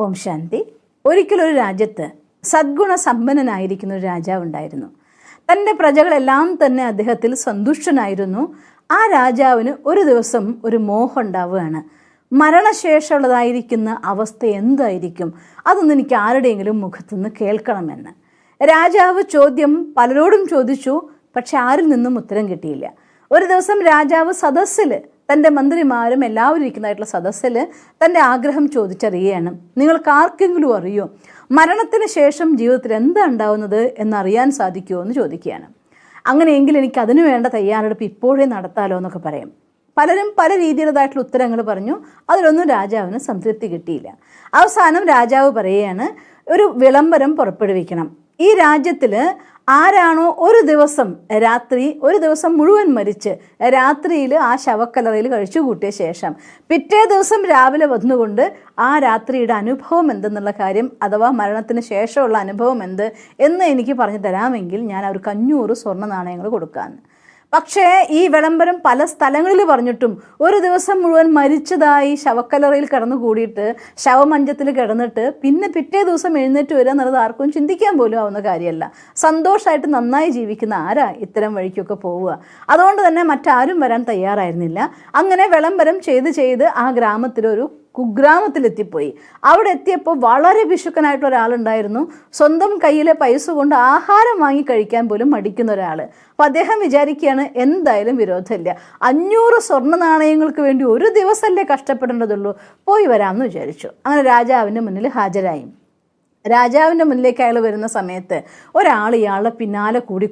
ഓം ശാന്തി. ഒരിക്കലൊരു രാജ്യത്ത് സദ്ഗുണ സമ്പന്നനായിരിക്കുന്ന ഒരു രാജാവ് ഉണ്ടായിരുന്നു. തൻ്റെ പ്രജകളെല്ലാം തന്നെ അദ്ദേഹത്തിൽ സന്തുഷ്ടനായിരുന്നു. ആ രാജാവിന് ഒരു ദിവസം ഒരു മോഹം ഉണ്ടാവുകയാണ്. മരണശേഷമുള്ളതായിരിക്കുന്ന അവസ്ഥ എന്തായിരിക്കും, അതൊന്നും എനിക്ക് ആരുടെയെങ്കിലും മുഖത്തുനിന്ന് കേൾക്കണമെന്ന്. രാജാവ് ചോദ്യം പലരോടും ചോദിച്ചു, പക്ഷെ ആരിൽ നിന്നും ഉത്തരം കിട്ടിയില്ല. ഒരു ദിവസം രാജാവ് സദസ്സിൽ, തൻ്റെ മന്ത്രിമാരും എല്ലാവരും ഇരിക്കുന്നതായിട്ടുള്ള സദസ്സിൽ തൻ്റെ ആഗ്രഹം ചോദിച്ചറിയുകയാണ്. നിങ്ങൾക്ക് ആർക്കെങ്കിലും അറിയോ മരണത്തിന് ശേഷം ജീവിതത്തിൽ എന്താ ഉണ്ടാവുന്നത് എന്നറിയാൻ സാധിക്കുമോ എന്ന് ചോദിക്കുകയാണ്. അങ്ങനെയെങ്കിൽ എനിക്ക് അതിനു വേണ്ട തയ്യാറെടുപ്പ് ഇപ്പോഴേ നടത്താലോ എന്നൊക്കെ പറയും. പലരും പല രീതിയിലുള്ളതായിട്ടുള്ള ഉത്തരങ്ങൾ പറഞ്ഞു. അതിലൊന്നും രാജാവിന് സംതൃപ്തി കിട്ടിയില്ല. അവസാനം രാജാവ് പറയുകയാണ്, ഒരു വിളംബരം പുറപ്പെടുവിക്കണം. ഈ രാജ്യത്തിൽ ആരാണോ ഒരു ദിവസം മുഴുവൻ മരിച്ച് രാത്രിയിൽ ആ ശവക്കലറയിൽ കഴിച്ചു കൂട്ടിയ ശേഷം പിറ്റേ ദിവസം രാവിലെ വന്നുകൊണ്ട് ആ രാത്രിയുടെ അനുഭവം എന്തെന്നുള്ള കാര്യം, അഥവാ മരണത്തിന് ശേഷമുള്ള അനുഭവം എന്ത് എന്ന് എനിക്ക് പറഞ്ഞു തരാമെങ്കിൽ ഞാൻ അവർക്ക് 500 സ്വർണ്ണ നാണയങ്ങൾ കൊടുക്കാമെന്ന്. പക്ഷേ ഈ വിളംബരം പല സ്ഥലങ്ങളിൽ പറഞ്ഞിട്ടും ഒരു ദിവസം മുഴുവൻ മരിച്ചതായി ശവക്കലറയിൽ കിടന്നു കൂടിയിട്ട് ശവമഞ്ചത്തിൽ കിടന്നിട്ട് പിന്നെ പിറ്റേ ദിവസം എഴുന്നേറ്റ് വരിക എന്നുള്ളത് ആർക്കും ചിന്തിക്കാൻ പോലും ആവുന്ന കാര്യമല്ല. സന്തോഷമായിട്ട് നന്നായി ജീവിക്കുന്ന ആരാ ഇത്തരം വഴിക്കൊക്കെ പോവുക? അതുകൊണ്ട് തന്നെ മറ്റാരും വരാൻ തയ്യാറായിരുന്നില്ല. അങ്ങനെ വിളംബരം ചെയ്ത് ആ ഗ്രാമത്തിലൊരു കുഗ്രാമത്തിലെത്തിപ്പോയി. അവിടെ എത്തിയപ്പോൾ വളരെ വിശുക്കനായിട്ടുള്ള ഒരാളുണ്ടായിരുന്നു. സ്വന്തം കയ്യിലെ പൈസ കൊണ്ട് ആഹാരം വാങ്ങി കഴിക്കാൻ പോലും മടിക്കുന്ന ഒരാൾ. അപ്പോൾ അദ്ദേഹം വിചാരിക്കുകയാണ്, എന്തായാലും വിരോധമില്ല, 500 സ്വർണ്ണ നാണയങ്ങൾക്ക് വേണ്ടി ഒരു ദിവസമല്ലേ കഷ്ടപ്പെടേണ്ടതുള്ളൂ, പോയി വരാമെന്ന് വിചാരിച്ചു. അങ്ങനെ രാജാവിൻ്റെ മുന്നിൽ ഹാജരായി. രാജാവിൻ്റെ മുന്നിലേക്ക് അയാൾ വരുന്ന സമയത്ത് ഒരാൾ ഇയാളുടെ പിന്നാലെ കൂടി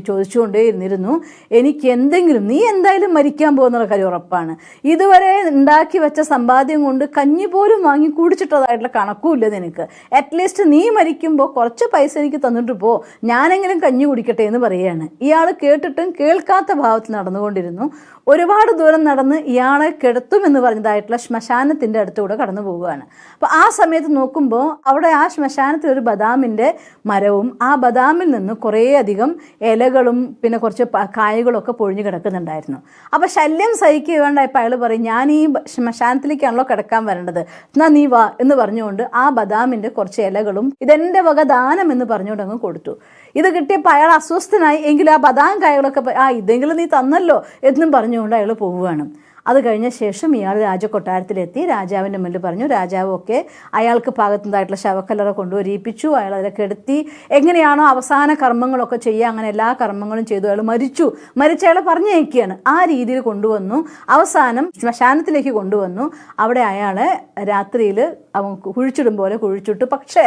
ചോദിച്ചുകൊണ്ടേ ഇരുന്നിരുന്നു, എനിക്ക് എന്തെങ്കിലും, നീ എന്തായാലും മരിക്കാൻ പോകുന്നുള്ള കാര്യം ഉറപ്പാണ്, ഇതുവരെ ഉണ്ടാക്കി വെച്ച സമ്പാദ്യം കൊണ്ട് കഞ്ഞി പോലും വാങ്ങി കുടിച്ചിട്ടതായിട്ടുള്ള കണക്കുമില്ല നിനക്ക്, അറ്റ്ലീസ്റ്റ് നീ മരിക്കുമ്പോൾ കുറച്ച് പൈസ എനിക്ക് തന്നിട്ട് പോ, ഞാനെങ്കിലും കഞ്ഞി കുടിക്കട്ടെ എന്ന് പറയുകയാണ്. ഇയാൾ കേട്ടിട്ടും കേൾക്കാത്ത ഭാവത്തിൽ നടന്നുകൊണ്ടിരുന്നു. ഒരുപാട് ദൂരം നടന്ന് ഇയാളെ കിടത്തുമെന്ന് പറഞ്ഞതായിട്ടുള്ള ശ്മശാനത്തിൻ്റെ അടുത്തുകൂടെ കടന്നു പോവുകയാണ്. അപ്പോൾ ആ സമയത്ത് നോക്കുമ്പോൾ അവിടെ ആ ശ്മശാനത്തിൽ ഒരു ബദാമിൻ്റെ മരവും ആ ബദാമിൽ നിന്ന് കുറേയധികം ഇലകളും പിന്നെ കുറച്ച് കായകളൊക്കെ പൊഴിഞ്ഞ് കിടക്കുന്നുണ്ടായിരുന്നു. അപ്പോൾ ശല്യം സഹിക്കുകയുണ്ടായപ്പോൾ അയാൾ പറയും, ഞാൻ ഈ ശ്മശാനത്തിലേക്കാണല്ലോ കിടക്കാൻ വരേണ്ടത്, എന്നാൽ നീ വാ എന്ന് പറഞ്ഞുകൊണ്ട് ആ ബദാമിൻ്റെ കുറച്ച് ഇലകളും ഇതെൻ്റെ വക ദാനം എന്ന് പറഞ്ഞുകൊണ്ട് അങ്ങ് കൊടുത്തു. ഇത് കിട്ടിയപ്പോൾ അയാൾ അസ്വസ്ഥനായി. എങ്കിലും ആ ബദാം കായകളൊക്കെ ഇതെങ്കിലും നീ തന്നല്ലോ എന്നും പറഞ്ഞുകൊണ്ട് അയാൾ പോവുകയാണ്. അത് കഴിഞ്ഞ ശേഷം ഇയാൾ രാജകൊട്ടാരത്തിലെത്തി. രാജാവിൻ്റെ മുന്നിൽ പറഞ്ഞു. രാജാവൊക്കെ അയാൾക്ക് പാകത്തുന്നതായിട്ടുള്ള ശവക്കല്ലറ കൊണ്ടുവരിപ്പിച്ചു. അയാൾ അതിലൊക്കെ എടുത്തി എങ്ങനെയാണോ അവസാന കർമ്മങ്ങളൊക്കെ ചെയ്യുക അങ്ങനെ എല്ലാ കർമ്മങ്ങളും ചെയ്തു. അയാൾ മരിച്ച അയാളെ പറഞ്ഞയക്കുകയാണ്. ആ രീതിയിൽ കൊണ്ടുവന്നു. അവസാനം ശ്മശാനത്തിലേക്ക് കൊണ്ടുവന്നു. അവിടെ അയാളെ രാത്രിയിൽ അവൻ കുഴിച്ചിടും പോലെ കുഴിച്ചിട്ടു. പക്ഷേ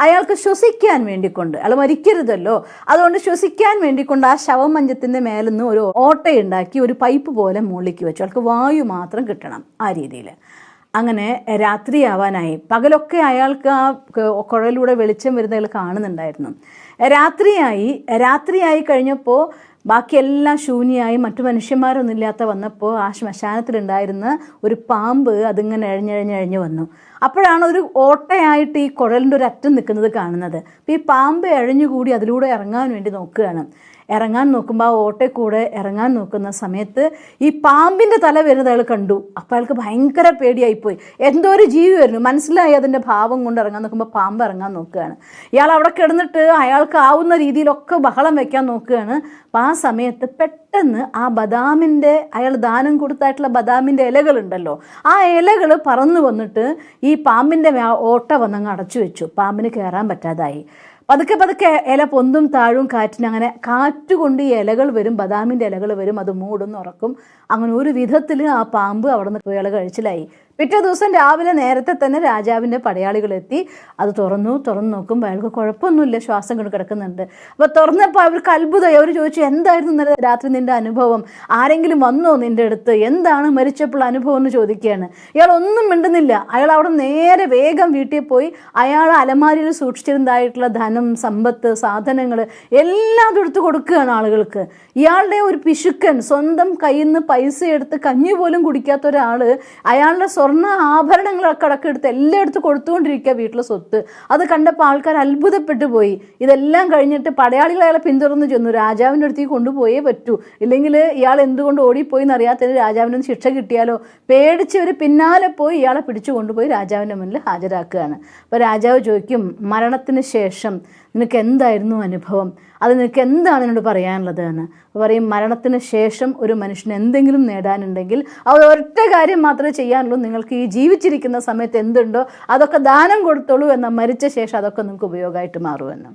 അയാൾക്ക് ശ്വസിക്കാൻ വേണ്ടിക്കൊണ്ട്, അയാൾ മരിക്കരുതല്ലോ, അതുകൊണ്ട് ശ്വസിക്കാൻ വേണ്ടിക്കൊണ്ട് ആ ശവമഞ്ചത്തിൻ്റെ മേലിന്ന് ഒരു ഓട്ടയുണ്ടാക്കി ഒരു പൈപ്പ് പോലെ മുകളിലേക്ക് വെച്ചു. അയാൾക്ക് വായു മാത്രം കിട്ടണം ആ രീതിയിൽ. അങ്ങനെ രാത്രിയാവാനായി. പകലൊക്കെ അയാൾക്ക് ആ കുഴലിലൂടെ വെളിച്ചം വരുന്നയാൾ കാണുന്നുണ്ടായിരുന്നു. രാത്രിയായി കഴിഞ്ഞപ്പോൾ ബാക്കിയെല്ലാം ശൂന്യമായി, മറ്റു മനുഷ്യന്മാരൊന്നും ഇല്ലാത്ത വന്നപ്പോൾ ആ ശ്മശാനത്തിലുണ്ടായിരുന്ന ഒരു പാമ്പ് അതിങ്ങനെ എഴഞ്ഞെഴഞ്ഞ് വന്നു. അപ്പോഴാണ് ഒരു ഓട്ടയായിട്ട് ഈ കുഴലിൻ്റെ ഒരു അറ്റം നിൽക്കുന്നത് കാണുന്നത്. അപ്പോൾ ഈ പാമ്പ് എഴഞ്ഞുകൂടി അതിലൂടെ ഇറങ്ങാൻ വേണ്ടി നോക്കുകയാണ്. ഇറങ്ങാൻ നോക്കുമ്പോൾ ആ ഓട്ടയിൽ കൂടെ ഇറങ്ങാൻ നോക്കുന്ന സമയത്ത് ഈ പാമ്പിൻ്റെ തല വരുന്നത് അയാൾ കണ്ടു. അപ്പോൾ അയാൾക്ക് ഭയങ്കര പേടിയായിപ്പോയി. എന്തോ ഒരു ജീവി വരുന്നു മനസ്സിലായി. അതിൻ്റെ ഭാവം കൊണ്ട് ഇറങ്ങാൻ നോക്കുമ്പോൾ പാമ്പ് ഇറങ്ങാൻ നോക്കുകയാണ്. ഇയാൾ അവിടെ കിടന്നിട്ട് അയാൾക്ക് ആവുന്ന രീതിയിലൊക്കെ ബഹളം വെക്കാൻ നോക്കുകയാണ്. അപ്പം ആ സമയത്ത് പെട്ടെന്ന് ആ ബദാമിൻ്റെ, അയാൾ ദാനം കൊടുത്തായിട്ടുള്ള ബദാമിൻ്റെ ഇലകളുണ്ടല്ലോ, ആ ഇലകൾ പറന്നു വന്നിട്ട് ഈ പാമ്പിൻ്റെ ഓട്ട വന്നങ്ങ് അടച്ചു വെച്ചു. പാമ്പിന് കയറാൻ പറ്റാതായി. പതുക്കെ ഇല പൊന്തും താഴും കാറ്റിന്. അങ്ങനെ കാറ്റുകൊണ്ട് ഈ ഇലകൾ വരും, ബദാമിൻ്റെ ഇലകൾ വരും, അത് മൂടുന്നു ഉറക്കും. അങ്ങനെ ഒരു വിധത്തിൽ ആ പാമ്പ് അവിടെ നിന്ന് പോയി കഴിച്ചിലായി. പിറ്റേ ദിവസം രാവിലെ നേരത്തെ തന്നെ രാജാവിൻ്റെ പടയാളികളെത്തി. അത് തുറന്നു നോക്കുമ്പോൾ അയാൾക്ക് കുഴപ്പമൊന്നുമില്ല, ശ്വാസം കൊണ്ട് കിടക്കുന്നുണ്ട്. അപ്പോൾ തുറന്നപ്പോൾ അവർക്ക് അത്ഭുതമായി. അവർ ചോദിച്ചു, എന്തായിരുന്നു ഇന്നലെ രാത്രി നിൻ്റെ അനുഭവം? ആരെങ്കിലും വന്നോ നിൻ്റെ അടുത്ത്? എന്താണ് മരിച്ചപ്പോൾ അനുഭവം എന്ന് ചോദിക്കുകയാണ്. ഇയാൾ ഒന്നും മിണ്ടുന്നില്ല. അയാൾ അവിടെ നേരെ വേഗം വീട്ടിൽ പോയി അയാൾ അലമാരിയിൽ സൂക്ഷിച്ചിരുന്നതായിട്ടുള്ള ധനം, സമ്പത്ത്, സാധനങ്ങൾ എല്ലാം എടുത്ത് കൊടുക്കുകയാണ് ആളുകൾക്ക്. ഇയാളുടെ ഒരു പിശുക്കൻ, സ്വന്തം കയ്യിൽ നിന്ന് പൈസ എടുത്ത് കഞ്ഞി പോലും കുടിക്കാത്ത ഒരാൾ അയാളുടെ സ്വർണ്ണ ആഭരണങ്ങളൊക്കെ അടക്കം എടുത്ത് എല്ലായിടത്തും കൊടുത്തുകൊണ്ടിരിക്കുക വീട്ടിലെ സ്വത്ത്. അത് കണ്ടപ്പോൾ ആൾക്കാർ അത്ഭുതപ്പെട്ടു പോയി. ഇതെല്ലാം കഴിഞ്ഞിട്ട് പടയാളികൾ അയാളെ പിന്തുടർന്ന് ചെന്നു. രാജാവിൻ്റെ അടുത്തേക്ക് കൊണ്ടുപോയേ പറ്റൂ, ഇല്ലെങ്കിൽ ഇയാൾ എന്തുകൊണ്ട് ഓടിപ്പോയി എന്നറിയാത്തതിന് രാജാവിനൊന്ന് ശിക്ഷ കിട്ടിയാലോ. പേടിച്ച് ഒരു പിന്നാലെ പോയി ഇയാളെ പിടിച്ചു കൊണ്ടുപോയി രാജാവിൻ്റെ മുന്നിൽ ഹാജരാക്കുകയാണ്. അപ്പോൾ രാജാവ് ചോദിക്കും, മരണത്തിന് ശേഷം നിനക്ക് എന്തായിരുന്നു അനുഭവം, അത് നിനക്ക് എന്താണ് എന്നോട് പറയാനുള്ളത് എന്ന്. പറയും, മരണത്തിന് ശേഷം ഒരു മനുഷ്യന് എന്തെങ്കിലും നേടാനുണ്ടെങ്കിൽ അവർ ഒറ്റ കാര്യം മാത്രമേ ചെയ്യാനുള്ളൂ, നിങ്ങൾക്ക് ഈ ജീവിച്ചിരിക്കുന്ന സമയത്ത് എന്തുണ്ടോ അതൊക്കെ ദാനം കൊടുത്തോളൂ, എന്നാൽ മരിച്ച ശേഷം അതൊക്കെ നിങ്ങൾക്ക് ഉപയോഗമായിട്ട് മാറുമെന്ന്.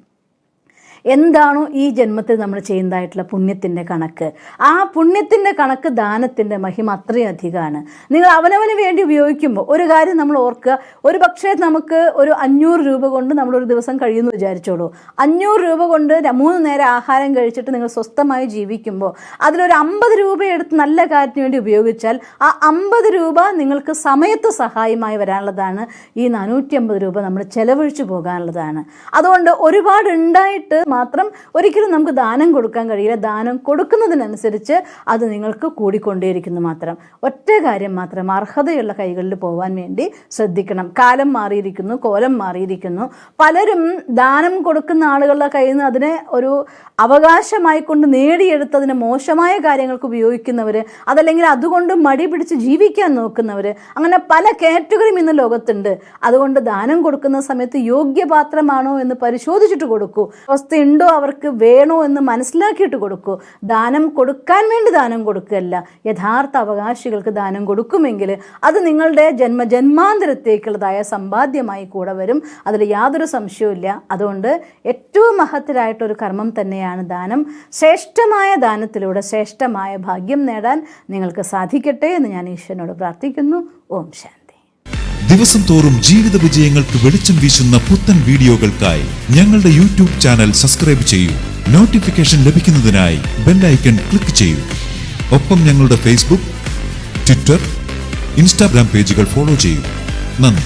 എന്താണോ ഈ ജന്മത്തിൽ നമ്മൾ ചെയ്യുന്നതായിട്ടുള്ള പുണ്യത്തിൻ്റെ കണക്ക്, ആ പുണ്യത്തിൻ്റെ കണക്ക് ദാനത്തിൻ്റെ മഹിമ അത്രയും അധികമാണ്. നിങ്ങൾ അവനവന് വേണ്ടി ഉപയോഗിക്കുമ്പോൾ ഒരു കാര്യം നമ്മൾ ഓർക്കുക, ഒരു പക്ഷേ നമുക്ക് ഒരു 500 രൂപ കൊണ്ട് നമ്മളൊരു ദിവസം കഴിയുമെന്ന് വിചാരിച്ചോളൂ. 500 രൂപ കൊണ്ട് 3 നേരം ആഹാരം കഴിച്ചിട്ട് നിങ്ങൾ സ്വസ്ഥമായി ജീവിക്കുമ്പോൾ അതിലൊരു 50 രൂപ എടുത്ത് നല്ല കാര്യത്തിന് വേണ്ടി ഉപയോഗിച്ചാൽ ആ 50 രൂപ നിങ്ങൾക്ക് സമയത്ത് സഹായമായി വരാനുള്ളതാണ്. ഈ 450 രൂപ നമ്മൾ ചെലവഴിച്ചു പോകാനുള്ളതാണ്. അതുകൊണ്ട് ഒരുപാട് ഉണ്ടായിട്ട് മാത്രം ഒരിക്കലും നമുക്ക് ദാനം കൊടുക്കാൻ കഴിയില്ല. ദാനം കൊടുക്കുന്നതിനനുസരിച്ച് അത് നിങ്ങൾക്ക് കൂടിക്കൊണ്ടേയിരിക്കുന്നു മാത്രം. ഒറ്റ കാര്യം മാത്രം, അർഹതയുള്ള കൈകളിൽ പോകാൻ വേണ്ടി ശ്രദ്ധിക്കണം. കാലം മാറിയിരിക്കുന്നു, കോലം മാറിയിരിക്കുന്നു. പലരും ദാനം കൊടുക്കുന്ന ആളുകളുടെ കയ്യിൽ നിന്ന് അതിനെ ഒരു അവകാശമായി കൊണ്ട് നേടിയെടുത്തതിന് മോശമായ കാര്യങ്ങൾക്ക് ഉപയോഗിക്കുന്നവർ, അതല്ലെങ്കിൽ അതുകൊണ്ട് മടി പിടിച്ച് ജീവിക്കാൻ നോക്കുന്നവർ, അങ്ങനെ പല കാറ്റഗറിയും ഇന്ന് ലോകത്തുണ്ട്. അതുകൊണ്ട് ദാനം കൊടുക്കുന്ന സമയത്ത് യോഗ്യപാത്രമാണോ എന്ന് പരിശോധിച്ചിട്ട് കൊടുക്കൂ. ഉണ്ടോ അവർക്ക് വേണോ എന്ന് മനസ്സിലാക്കിയിട്ട് കൊടുക്കൂ. ദാനം കൊടുക്കാൻ വേണ്ടി ദാനം കൊടുക്കുകയല്ല, യഥാർത്ഥ അവകാശികൾക്ക് ദാനം കൊടുക്കുമെങ്കിൽ അത് നിങ്ങളുടെ ജന്മാന്തരത്തേക്കുള്ളതായ സമ്പാദ്യമായി കൂടെ വരും. അതിൽ യാതൊരു സംശയവുമില്ല. അതുകൊണ്ട് ഏറ്റവും മഹത്തരായിട്ടൊരു കർമ്മം തന്നെയാണ് ദാനം. ശ്രേഷ്ഠമായ ദാനത്തിലൂടെ ശ്രേഷ്ഠമായ ഭാഗ്യം നേടാൻ നിങ്ങൾക്ക് സാധിക്കട്ടെ എന്ന് ഞാൻ ഈശ്വരനോട് പ്രാർത്ഥിക്കുന്നു. ഓം ശാന്തി. ദിവസം തോറും ജീവിത വിജയങ്ങൾക്ക് വെളിച്ചം വീശുന്ന പുത്തൻ വീഡിയോകൾക്കായി ഞങ്ങളുടെ യൂട്യൂബ് ചാനൽ സബ്സ്ക്രൈബ് ചെയ്യൂ. നോട്ടിഫിക്കേഷൻ ലഭിക്കുന്നതിനായി ബെൽ ഐക്കൺ ക്ലിക്ക് ചെയ്യൂ. ഒപ്പം ഞങ്ങളുടെ ഫേസ്ബുക്ക്, ട്വിറ്റർ, ഇൻസ്റ്റാഗ്രാം പേജുകൾ ഫോളോ ചെയ്യൂ. നന്ദി.